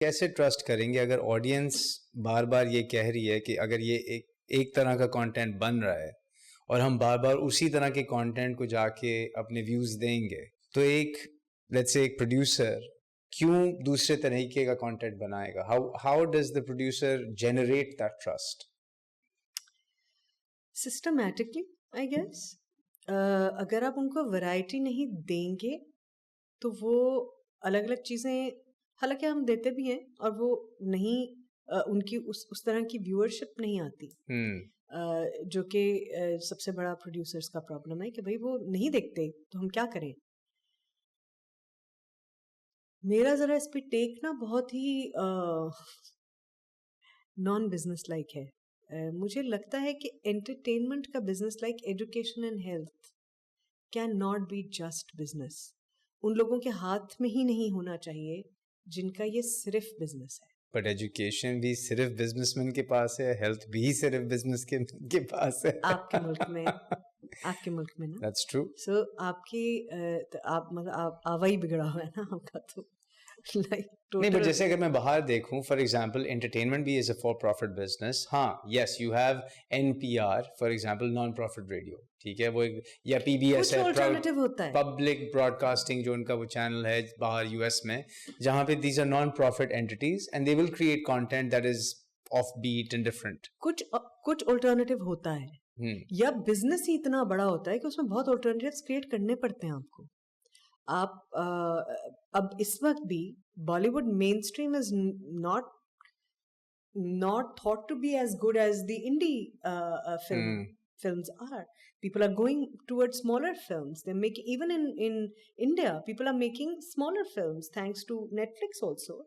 कैसे ट्रस्ट करेंगे अगर ऑडियंस बार बार ये कह रही है कि अगर ये एक तरह का कंटेंट बन रहा है और हम बार बार उसी तरह के कंटेंट को जाके अपने व्यूज देंगे, तो एक लेट्स से एक प्रोड्यूसर क्यों दूसरे तरीके का कंटेंट बनाएगा? How does the producer generate that trust? Systematically I guess. अगर आप उनको वैरायटी नहीं देंगे तो वो अलग अलग चीज़ें, हालांकि हम देते भी हैं और वो नहीं, उनकी उस तरह की व्यूअरशिप नहीं आती, जो कि सबसे बड़ा प्रोड्यूसर्स का प्रॉब्लम है कि भाई वो नहीं देखते तो हम क्या करें। मेरा ज़रा इस पे टेक ना बहुत ही नॉन बिजनेस लाइक है। मुझे लगता है कि एंटरटेनमेंट का business like education and health can not be just business. उन लोगों के हाथ में ही नहीं होना चाहिए जिनका ये सिर्फ बिजनेस है। बट एजुकेशन भी सिर्फ बिजनेसमैन के पास है, हेल्थ भी सिर्फ बिजनेस के पास है। आपके मुल्क में आपके मुल्क में ना, दैट्स ट्रू। सो आपकी आप मतलब आप आवा ही बिगड़ा हुआ है ना आपका, तो नहीं, बट जैसे अगर मैं बाहर देखूं, फॉर एग्जांपल एंटरटेनमेंट भी is a for profit business. हाँ, yes, you have NPR for example, non profit radio, ठीक है, वो एक, या पीबीएस है, अल्टरनेटिव होता है, पब्लिक ब्रॉडकास्टिंग जो उनका वो चैनल है बाहर यूएस में, जहां पे these are non profit entities and they will create content that is offbeat and different. कुछ अल्टरनेटिव होता है, या बिजनेस ही इतना बड़ा होता है कि उसमें बहुत अल्टरनेटिव्स क्रिएट करने पड़ते हैं आपको। आप अब इस वक्त भी Bollywood main stream is not thought to be as good as the indie films are. People are going towards smaller films. They're making, even in India, people are making smaller films thanks to Netflix also.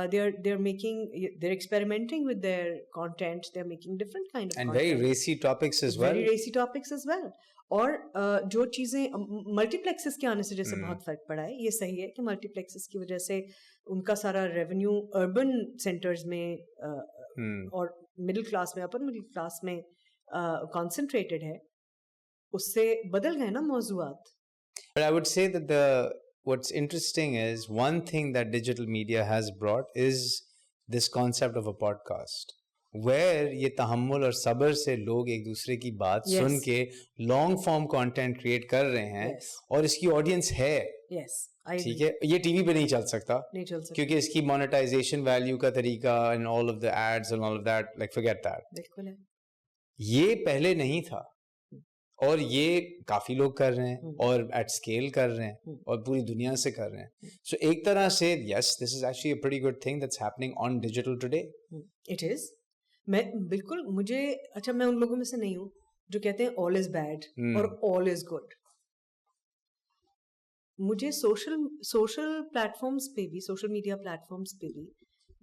They're experimenting with their content. They're making different kind of and content. very racy topics as well. Very racy topics as well. और जो चीज़ें multiplexes के आने से जैसे बहुत फर्क पड़ा है, ये सही है कि मल्टीप्लेक्सेस की वजह से उनका सारा रेवेन्यू अर्बन सेंटर्स में और मिडिल क्लास में, अपर मिडिल क्लास में कॉन्सेंट्रेटेड है, उससे बदल गए ना मौजूआत। But I would say that what's interesting is one thing that digital media has brought is this concept of a podcast, where ये तहम्मुल और सब्र से लोग एक दूसरे की बात सुन के लॉन्ग फॉर्म कंटेंट क्रिएट कर रहे हैं, और इसकी ऑडियंस है, ठीक है, ये टीवी पे नहीं चल सकता क्योंकि इसकी मोनेटाइजेशन वैल्यू का तरीका and all of the ads and all of that, like forget that. बिल्कुल है, ये पहले नहीं था और ये काफी लोग कर रहे हैं और एट स्केल कर रहे हैं और पूरी दुनिया से कर रहे हैं। सो एक तरह से yes, this is actually a pretty good thing that's happening on digital today. It is. मैं बिल्कुल, मुझे अच्छा, मैं उन लोगों में से नहीं हूँ जो कहते हैं ऑल इज बैड और ऑल इज गुड। मुझे सोशल प्लेटफॉर्म्स पे भी, सोशल मीडिया प्लेटफॉर्म्स पे भी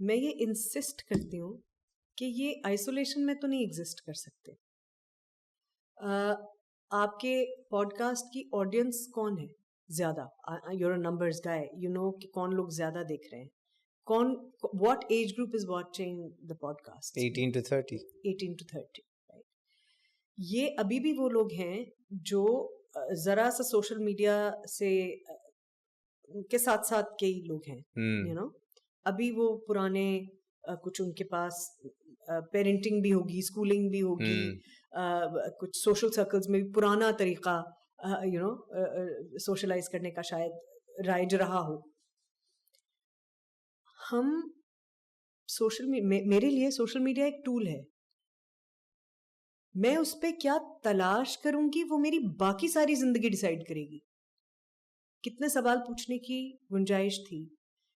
मैं ये इंसिस्ट करती हूँ कि ये आइसोलेशन में तो नहीं एग्जिस्ट कर सकते। आपके पॉडकास्ट की ऑडियंस कौन है ज़्यादा? You're a numbers guy, you know कि कौन लोग ज़्यादा देख रहे हैं, कौन, what age group is watching the podcast? 18 to 30, right. ये अभी भी वो लोग हैं जो जरा सा सोशल मीडिया से के साथ साथ के ही लोग हैं, यू नो। अभी वो पुराने कुछ उनके पास पेरेंटिंग भी होगी, स्कूलिंग भी होगी, कुछ सोशल सर्कल्स में भी पुराना तरीका यू नो सोशलाइज करने का शायद राइज रहा हो। हम मेरे लिए सोशल मीडिया एक टूल है। मैं उस पर क्या तलाश करूंगी वो मेरी बाकी सारी जिंदगी डिसाइड करेगी। कितने सवाल पूछने की गुंजाइश थी,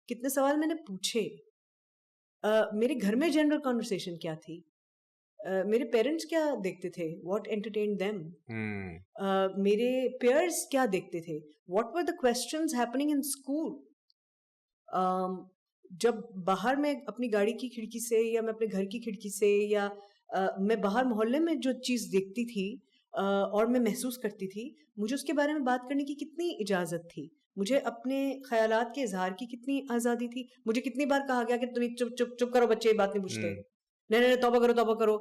कितने सवाल मैंने पूछे, मेरे घर में जनरल कॉन्वर्सेशन क्या थी, मेरे पेरेंट्स क्या देखते थे, व्हाट एंटरटेन देम, मेरे पेयर्स क्या देखते थे, what were the questions happening in school. जब बाहर मैं अपनी गाड़ी की खिड़की से या मैं अपने घर की खिड़की से या मैं बाहर मोहल्ले में जो चीज़ देखती थी और मैं महसूस करती थी, मुझे उसके बारे में बात करने की कितनी इजाज़त थी, मुझे अपने ख्यालात के इजहार की कितनी आज़ादी थी। मुझे कितनी बार कहा गया कि तुम चुप चुप चुप करो बच्चे, ये बात नहीं पूछते, नहीं नहीं तौबा करो,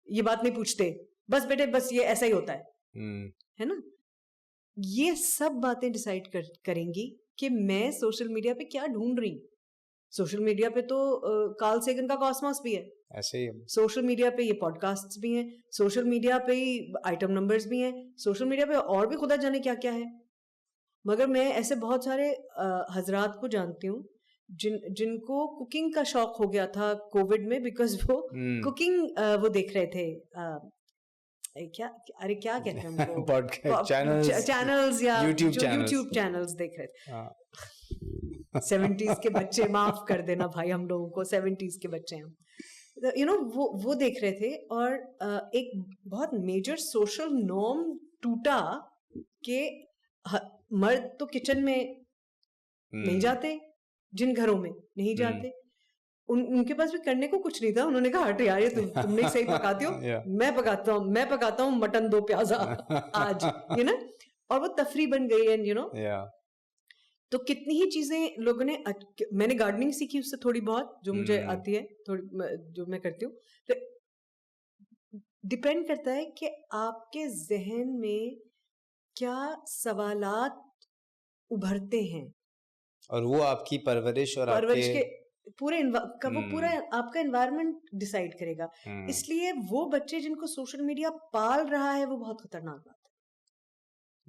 ये बात नहीं पूछते, बस बेटे बस ये ऐसा ही होता है ना। ये सब बातें डिसाइड करेंगी कि मैं सोशल मीडिया पे क्या ढूंढ रही हूँ। सोशल मीडिया पे तो कार्ल सेगन का कॉस्मोस भी है, ऐसे ही सोशल मीडिया पे ये पॉडकास्ट्स भी हैं, सोशल मीडिया पे ही आइटम नंबर्स भी हैं, सोशल मीडिया पे और भी खुदा जाने क्या क्या है। मगर मैं ऐसे बहुत सारे हजरात को जानती हूँ जिनको कुकिंग का शौक हो गया था कोविड में, बिकॉज वो कुकिंग वो देख रहे थे, क्या कहते हैं उनको, पॉडकास्ट चैनल्स या यूट्यूब चैनल्स देख रहे थे। 70s के बच्चे, माफ कर देना भाई, हम लोगों को 70s के बच्चे हैं, यू नो, वो देख रहे थे। और एक बहुत मेजर सोशल नॉर्म टूटा कि मर्द तो किचन में नहीं जाते, जिन घरों में नहीं जाते, उनके पास भी करने को कुछ नहीं था। उन्होंने कहा हट यार, ये तुमने सही पकाती हो, मैं पकाता हूँ मटन 2 प्याजा आज, यू नो, और वो तफरी बन गई है, यू नो। तो कितनी ही चीजें लोगों ने, मैंने गार्डनिंग सीखी उससे थोड़ी बहुत, जो मुझे आती है, थोड़ी जो मैं करती हूँ। तो डिपेंड करता है कि आपके जहन में क्या सवालात उभरते हैं, और वो आपकी परवरिश और परवरिश के पूरे वो पूरा आपका एनवायरनमेंट डिसाइड करेगा। इसलिए वो बच्चे जिनको सोशल मीडिया पाल रहा है वो बहुत खतरनाक बात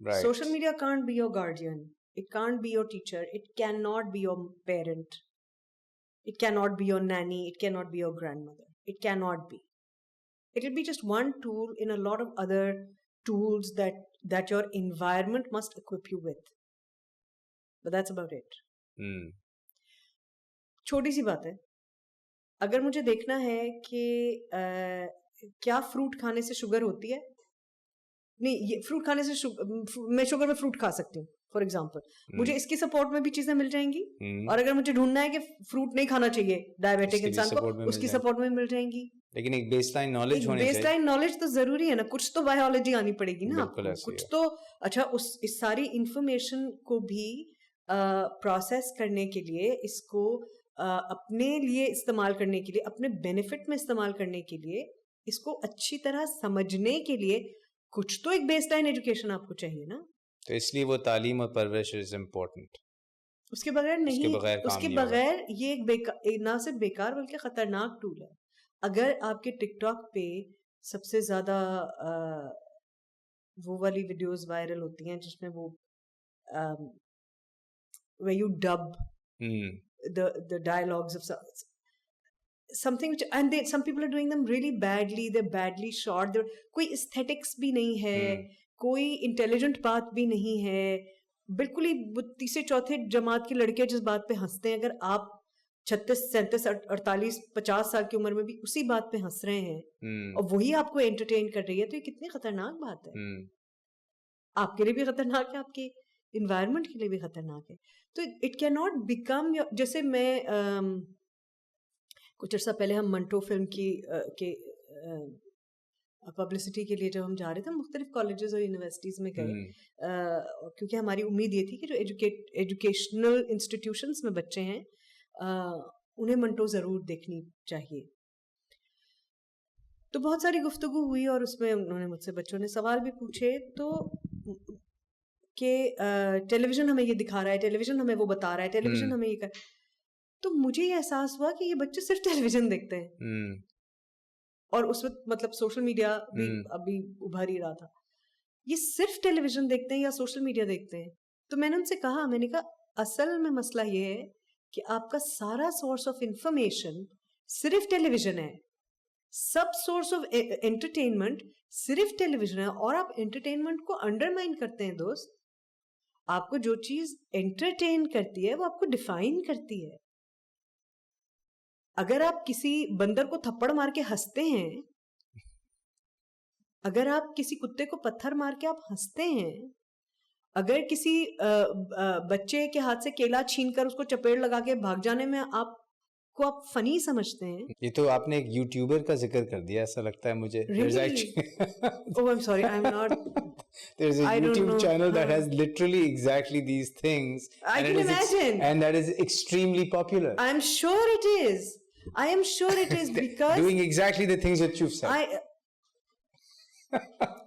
है। Social media can't be your guardian, it can't be your teacher, it can not be your parent, it can not be your Naini, it can not be your grandmother, it can not be. It will be just one tool in a lot of other tools that your environment must equip you with. But that's about it. छोटी सी बात है, अगर मुझे देखना है कि क्या fruit खाने से शुगर होती है, नहीं, ये फ्रूट खाने से मैं शुगर में फ्रूट खा सकती हूँ फॉर एग्जाम्पल, मुझे इसकी सपोर्ट में भी चीजें मिल जाएंगी। और अगर मुझे ढूंढना है कि फ्रूट नहीं खाना चाहिए डायबिटिक इंसान को, उसकी सपोर्ट में मिल जाएंगी। लेकिन एक बेसलाइन नॉलेज होनी चाहिए। बेसलाइन नॉलेज तो जरूरी है ना, कुछ तो बायोलॉजी आनी पड़ेगी ना आपको, कुछ तो। अच्छा, इस सारी इंफॉर्मेशन को भी प्रोसेस करने के लिए, इसको अपने लिए इस्तेमाल करने के लिए, अपने बेनिफिट में इस्तेमाल करने के लिए, इसको अच्छी तरह समझने के लिए कुछ तो एक बेसलाइन एजुकेशन आपको चाहिए ना। तो इसलिए वो तालीम और परवरिश इज इम्पोर्टेंट। उसके बगैर नहीं, उसके बगैर ये एक ना सिर्फ बेकार बल्कि खतरनाक टूल है। अगर आपके टिकटॉक पे सबसे ज्यादा वो वाली वीडियोस वायरल होती हैं जिसमें वो where you dub the dialogues of something which, and some people are doing them really badly, they're badly shot, कोई aesthetics भी नहीं है, कोई intelligent बात भी नहीं है, बिल्कुल ही तीसरे चौथे जमात के लड़के जिस बात पे हंसते हैं, अगर आप 36, 37, 48, 50 साल की उम्र में भी उसी बात पे हंस रहे हैं और वही आपको एंटरटेन कर रही है, तो ये कितनी खतरनाक बात है। आपके लिए भी खतरनाक है, आपके इन्वायरमेंट के लिए भी खतरनाक है। तो इट कैन नॉट बिकम, जैसे मैं कुछ अर्सा पहले हम मंटो फिल्म की पब्लिसिटी के लिए जब हम जा रहे थे, मुख्तलिफ कॉलेजेस और यूनिवर्सिटीज़ में गए, क्योंकि हमारी उम्मीद ये थी कि जो एजुकेशनल इंस्टीट्यूशंस में बच्चे हैं उन्हें मंटो ज़रूर देखनी चाहिए। तो बहुत सारी गुफ्तगू हुई और उसमें उन्होंने मुझसे, बच्चों ने सवाल भी पूछे, तो कि टेलीविज़न हमें ये दिखा रहा है, टेलीविज़न हमें वो बता रहा है, टेलीविज़न हमें ये कर, तो मुझे ये एहसास हुआ कि ये बच्चे सिर्फ टेलीविज़न देखते हैं और उसमें मतलब सोशल मीडिया भी अभी उभर ही रहा था, ये सिर्फ टेलीविज़न देखते हैं या सोशल मीडिया देखते हैं। तो मैंने उनसे कहा, मैंने कहा असल में मसला ये है कि आपका सारा सोर्स ऑफ इंफॉर्मेशन सिर्फ टेलीविज़न है, सब सोर्स ऑफ एंटरटेनमेंट सिर्फ टेलीविज़न है, और आप एंटरटेनमेंट को अंडरमाइन करते हैं दोस्त। आपको जो चीज एंटरटेन करती है वो आपको डिफाइन करती है। अगर आप किसी बंदर को थप्पड़ मार के हंसते हैं, अगर आप किसी कुत्ते को पत्थर मार के आप हंसते हैं, अगर किसी बच्चे के हाथ से केला छीनकर उसको चपेट लगा के भाग जाने में आप फनी समझते हैं। ये तो आपने एक यूट्यूबर का जिक्र कर दिया, ऐसा लगता है मुझे। Really? Oh, I'm sorry, I'm not. There's a YouTube channel that has literally exactly these things. I can imagine. And that is extremely popular. I'm sure it is. I am sure it is because doing exactly the things that you've said.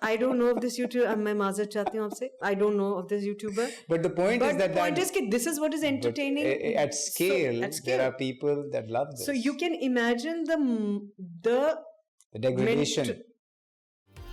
I don't know of this YouTuber. मैं माजरत चाहती हूँ आपसे. I don't know of this YouTuber. But the point is that point is that this is what is entertaining. At scale, there are people that love this. So you can imagine the degradation.